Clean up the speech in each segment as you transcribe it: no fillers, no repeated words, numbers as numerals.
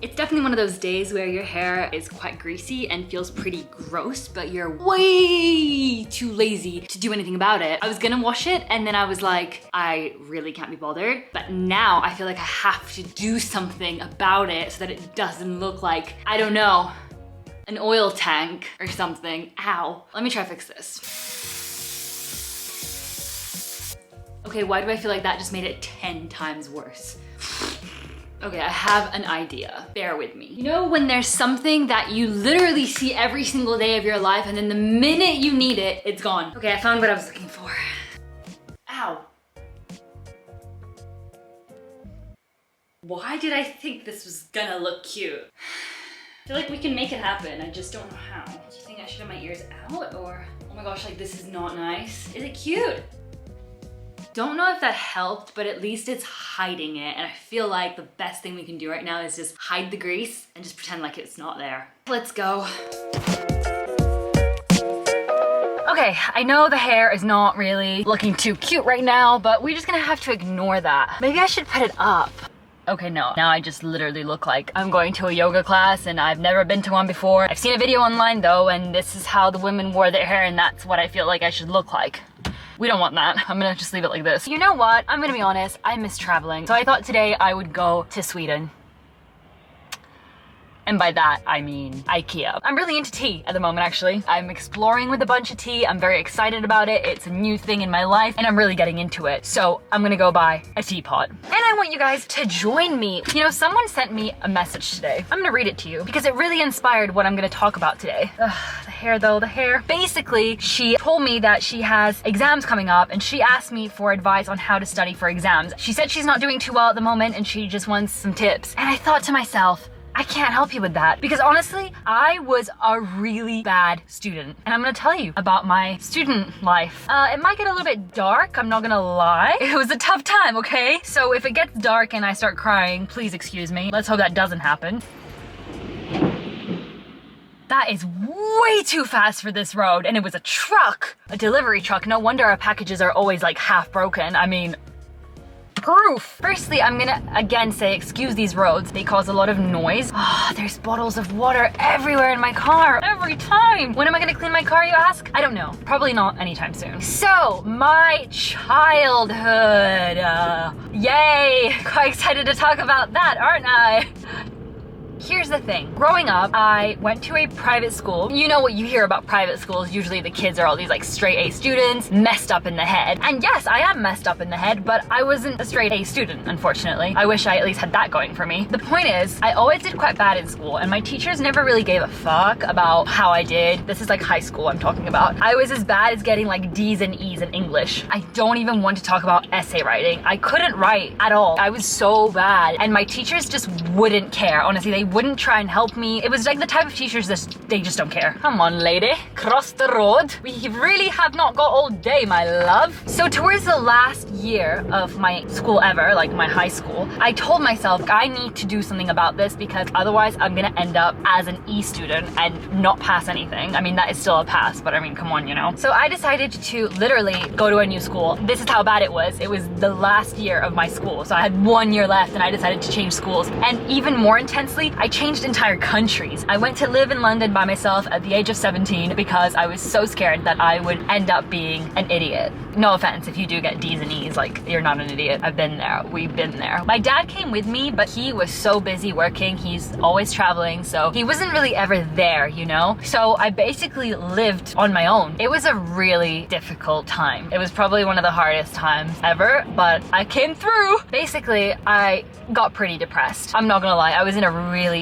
It's definitely one of those days where your hair is quite greasy and feels pretty gross, but you're way too lazy to do anything about it. I was gonna wash it and then I was like, I really can't be bothered. But now I feel like I have to do something about it so that it doesn't look like, I don't know, an oil tank or something. Ow. Let me try to fix this. Okay, why do I feel like that just made it 10 times worse? Okay, I have an idea. Bear with me. You know when there's something that you literally see every single day of your life and then the minute you need it, it's gone. Okay, I found what I was looking for. Ow. Why did I think this was gonna look cute? I feel like we can make it happen. I just don't know how. Do you think I should have my ears out or? Oh my gosh, like this is not nice. Is it cute? Don't know if that helped, but at least it's hiding it. And I feel like the best thing we can do right now is just hide the grease and just pretend like it's not there. Let's go. Okay, I know the hair is not really looking too cute right now, but we're just gonna have to ignore that. Maybe I should put it up. Okay, no. Now I just literally look like I'm going to a yoga class and I've never been to one before. I've seen a video online though, and this is how the women wore their hair and that's what I feel like I should look like. We don't want that. I'm gonna just leave it like this. You know what? I'm gonna be honest, I miss traveling. So I thought today I would go to Sweden. And by that, I mean IKEA. I'm really into tea at the moment, actually. I'm exploring with a bunch of tea. I'm very excited about it. It's a new thing in my life and I'm really getting into it. So I'm gonna go buy a teapot. And I want you guys to join me. You know, someone sent me a message today. I'm gonna read it to you because it really inspired what I'm gonna talk about today. Ugh, the hair though, the hair. Basically, she told me that she has exams coming up and she asked me for advice on how to study for exams. She said she's not doing too well at the moment and she just wants some tips. And I thought to myself, I can't help you with that because honestly, I was a really bad student and I'm gonna tell you about my student life. It might get a little bit dark, I'm not gonna lie. It was a tough time, okay? So if it gets dark and I start crying, please excuse me. Let's hope that doesn't happen. That is way too fast for this road and it was a truck, a delivery truck. No wonder our packages are always like half broken. I mean, proof. Firstly, I'm gonna again say excuse these roads. They cause a lot of noise. Oh, there's bottles of water everywhere in my car. Every time. When am I gonna clean my car, you ask? I don't know. Probably not anytime soon. So, my childhood. Yay! Quite excited to talk about that, aren't I? Here's the thing. Growing up, I went to a private school. You know what you hear about private schools. Usually the kids are all these like straight A students, messed up in the head. And yes, I am messed up in the head, but I wasn't a straight A student, unfortunately. I wish I at least had that going for me. The point is, I always did quite bad in school and my teachers never really gave a fuck about how I did. This is like high school I'm talking about. I was as bad as getting like D's and E's in English. I don't even want to talk about essay writing. I couldn't write at all. I was so bad and my teachers just wouldn't care. Honestly, they wouldn't try and help me. It was like the type of teachers that they just don't care. Come on, lady, cross the road. We really have not got all day, my love. So towards the last year of my school ever, like my high school, I told myself I need to do something about this because otherwise I'm gonna end up as an E student and not pass anything. I mean, that is still a pass, but I mean, come on, you know? So I decided to literally go to a new school. This is how bad it was. It was the last year of my school. So I had 1 year left and I decided to change schools. And even more intensely, I changed entire countries. I went to live in London by myself at the age of 17 because I was so scared that I would end up being an idiot. No offense if you do get D's and E's, like you're not an idiot. I've been there, we've been there. My dad came with me, but he was so busy working. He's always traveling, so he wasn't really ever there, you know? So I basically lived on my own. It was a really difficult time. It was probably one of the hardest times ever, but I came through. Basically, I got pretty depressed. I'm not gonna lie, I was in a really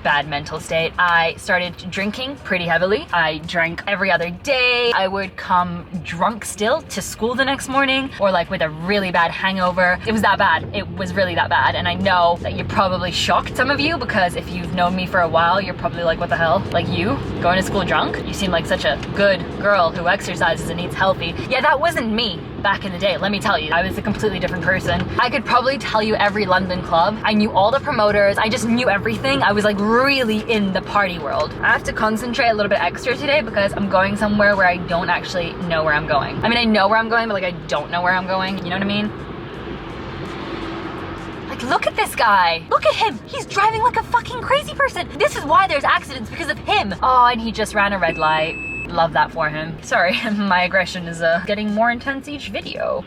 bad mental state. I started drinking pretty heavily. I drank every other day. I would come drunk still to school the next morning or like with a really bad hangover. It was that bad. It was really that bad. And I know that you're probably shocked, some of you, because if you've known me for a while, you're probably like, what the hell? Like you going to school drunk? You seem like such a good girl who exercises and eats healthy. Yeah, that wasn't me back in the day, let me tell you. I was a completely different person. I could probably tell you every London club. I knew all the promoters. I just knew everything. I was like really in the party world. I have to concentrate a little bit extra today because I'm going somewhere where I don't actually know where I'm going. I mean, I know where I'm going, but like I don't know where I'm going. You know what I mean? Like Look at this guy. Look at him. He's driving like a fucking crazy person. This is why there's accidents, because of him. Oh, and he just ran a red light. Love that for him. Sorry, my aggression is getting more intense each video.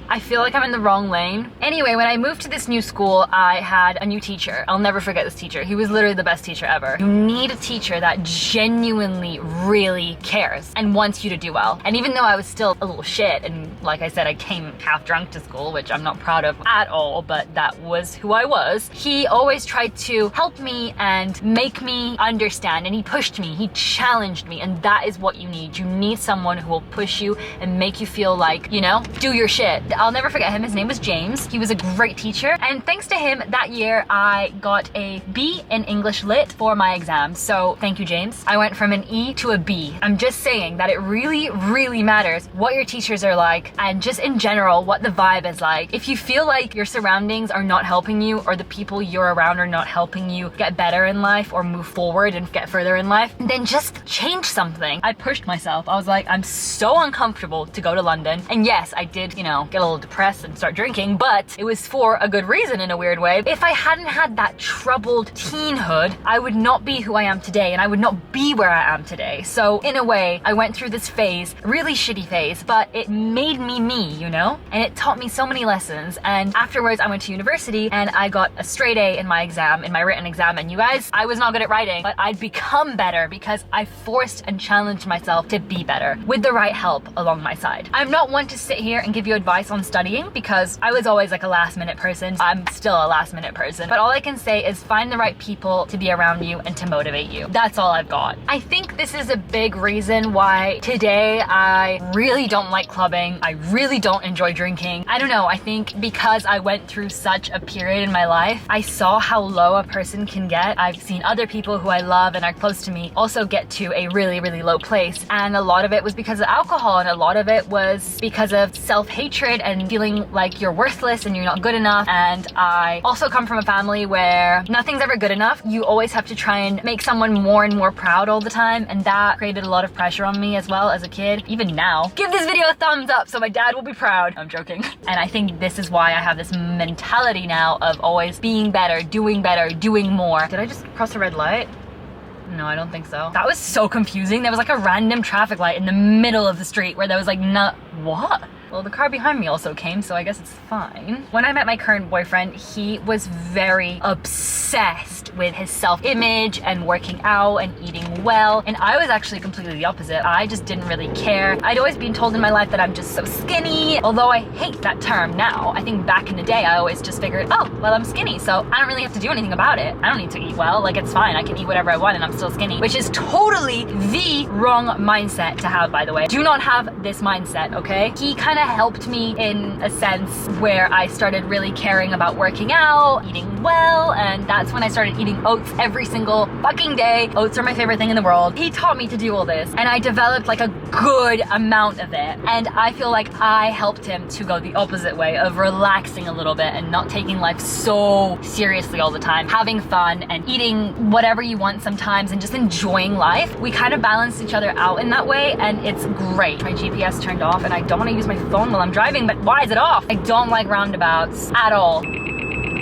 I feel like I'm in the wrong lane. Anyway, when I moved to this new school, I had a new teacher. I'll never forget this teacher. He was literally the best teacher ever. You need a teacher that genuinely really cares and wants you to do well. And even though I was still a little shit, and like I said, I came half drunk to school, which I'm not proud of at all, but that was who I was, he always tried to help me and make me understand, and he pushed me, he challenged me, and that is what you need. You need someone who will push you and make you feel like, you know, do your shit. I'll never forget him. His name was James. He was a great teacher, and thanks to him that year I got a B in English Lit for my exam. So thank you, James. I went from an E to a B. I'm just saying that it really, really matters what your teachers are like, and just in general what the vibe is like. If you feel like your surroundings are not helping you, or the people you're around are not helping you get better in life or move forward and get further in life, then just change something. I pushed myself. I was like, I'm so uncomfortable to go to London. And yes, I did, you know, get a little depressed and start drinking, but it was for a good reason in a weird way. If I hadn't had that troubled teenhood, I would not be who I am today, and I would not be where I am today. So in a way, I went through this phase, really shitty phase, but it made me, you know? And it taught me so many lessons. And afterwards, I went to university and I got a straight A in my exam, in my written exam. And you guys, I was not good at writing, but I'd become better because I forced and challenged myself to be better with the right help along my side. I'm not one to sit here and give you advice on studying, because I was always like a last minute person. I'm still a last minute person, but all I can say is find the right people to be around you and to motivate you. That's all I've got. I think this is a big reason why today I really don't like clubbing. I really don't enjoy drinking. I don't know, I think because I went through such a period in my life, I saw how low a person can get. I've seen other people who I love and are close to me also get to a really, really low place. And a lot of it was because of alcohol, and a lot of it was because of self-hatred and feeling like you're worthless and you're not good enough. And I also come from a family where nothing's ever good enough. You always have to try and make someone more and more proud all the time, and that created a lot of pressure on me as well as a kid. Even now, give this video a thumbs up so my dad will be proud. I'm joking. And I think this is why I have this mentality now of always being better, doing more. Did I just cross a red light? No, I don't think so. That was so confusing. There was like a random traffic light in the middle of the street where there was like what? Well, the car behind me also came, so I guess it's fine. When I met my current boyfriend, he was very obsessed with his self-image and working out and eating well, and I was actually completely the opposite. I just didn't really care. I'd always been told in my life that I'm just so skinny, although I hate that term now. I think back in the day, I always just figured, oh, well, I'm skinny, so I don't really have to do anything about it. I don't need to eat well, like it's fine. I can eat whatever I want and I'm still skinny, which is totally the wrong mindset to have, by the way. Do not have this mindset, okay? He kind of helped me in a sense where I started really caring about working out, eating well, and that's when I started eating oats every single fucking day. Oats are my favorite thing in the world. He taught me to do all this, and I developed like a good amount of it, and I feel like I helped him to go the opposite way of relaxing a little bit and not taking life so seriously all the time, having fun and eating whatever you want sometimes and just enjoying life. We kind of balanced each other out in that way, and it's great. My GPS turned off, and I don't want to use my phone while I'm driving, but why is it off? I don't like roundabouts at all.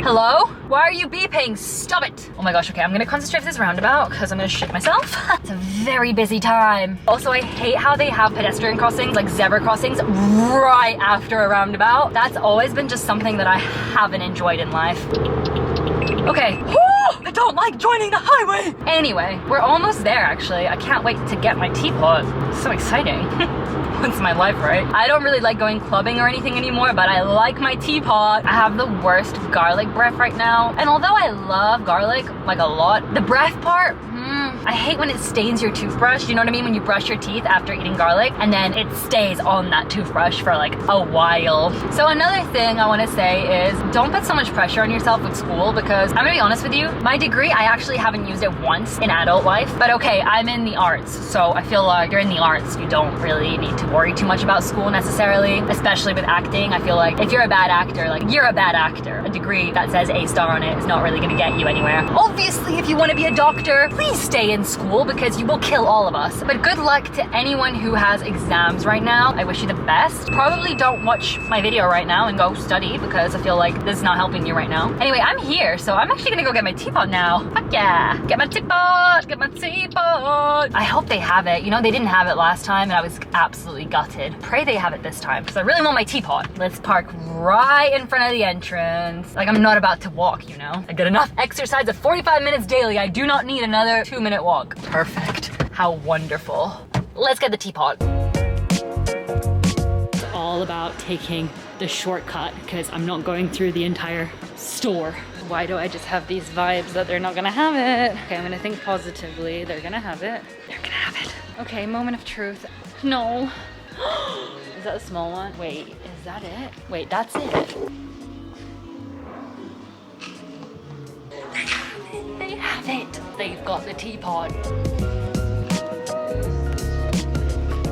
Hello? Why are you beeping? Stop it. Oh my gosh, okay, I'm gonna concentrate for this roundabout because I'm gonna shit myself. It's a very busy time. Also, I hate how they have pedestrian crossings, like zebra crossings, right after a roundabout. That's always been just something that I haven't enjoyed in life. Okay. I don't like joining the highway. Anyway, we're almost there actually. I can't wait to get my teapot. It's so exciting. It's my life, right? I don't really like going clubbing or anything anymore, but I like my teapot. I have the worst garlic breath right now. And although I love garlic, like a lot, the breath part, I hate when it stains your toothbrush. You know what I mean? When you brush your teeth after eating garlic and then it stays on that toothbrush for like a while. So another thing I want to say is don't put so much pressure on yourself with school, because I'm gonna be honest with you, my degree, I actually haven't used it once in adult life. But okay, I'm in the arts, so I feel like you're in the arts, you don't really need to worry too much about school necessarily, especially with acting. I feel like if you're a bad actor, like you're a bad actor. A degree that says A star on it is not really gonna get you anywhere. Obviously, if you want to be a doctor, please stay in school because you will kill all of us. But good luck to anyone who has exams right now. I wish you the best. Probably don't watch my video right now and go study because I feel like this is not helping you right now. Anyway, I'm here, so I'm actually gonna go get my teapot now. Fuck yeah. Get my teapot, get my teapot. I hope they have it. You know, they didn't have it last time and I was absolutely gutted. Pray they have it this time because I really want my teapot. Let's park right in front of the entrance. Like I'm not about to walk, you know? I get enough exercise of 45 minutes daily. I do not need another 2-minute walk. Perfect. How wonderful. Let's get the teapot. It's all about taking the shortcut because I'm not going through the entire store. Why do I just have these vibes that they're not gonna have it? Okay, I'm gonna think positively. They're gonna have it. They're gonna have it. Okay, moment of truth. No. Is that a small one? Wait, is that it? Wait, that's it. They have it. They've got the teapot.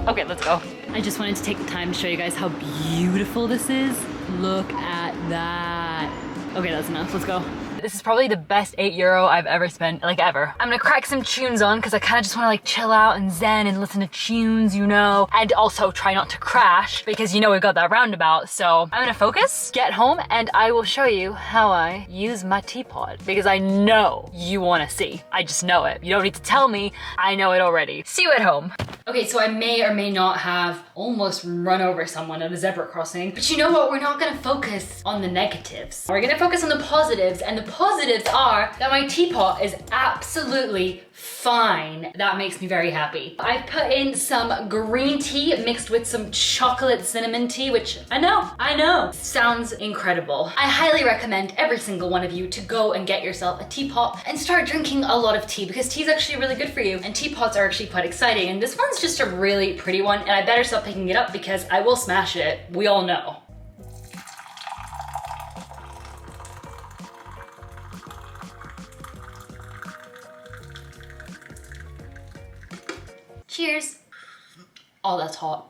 Okay, let's go. I just wanted to take the time to show you guys how beautiful this is. Look at that. Okay, that's enough. Let's go. This is probably the best €8 I've ever spent, like ever. I'm gonna crack some tunes on because I kind of just want to like chill out and zen and listen to tunes, you know, and also try not to crash because you know we got that roundabout. So I'm gonna focus, get home, and I will show you how I use my teapot because I know you want to see. I just know it. You don't need to tell me. I know it already. See you at home. Okay, so I may or may not have almost run over someone at a zebra crossing, but you know what? We're not gonna focus on the negatives. We're gonna focus on the positives, and the positives are that my teapot is absolutely fine. That makes me very happy. I've put in some green tea mixed with some chocolate cinnamon tea, which I know, sounds incredible. I highly recommend every single one of you to go and get yourself a teapot and start drinking a lot of tea because tea is actually really good for you and teapots are actually quite exciting. And this one's just a really pretty one and I better stop picking it up because I will smash it. We all know. Cheers. Oh, that's hot.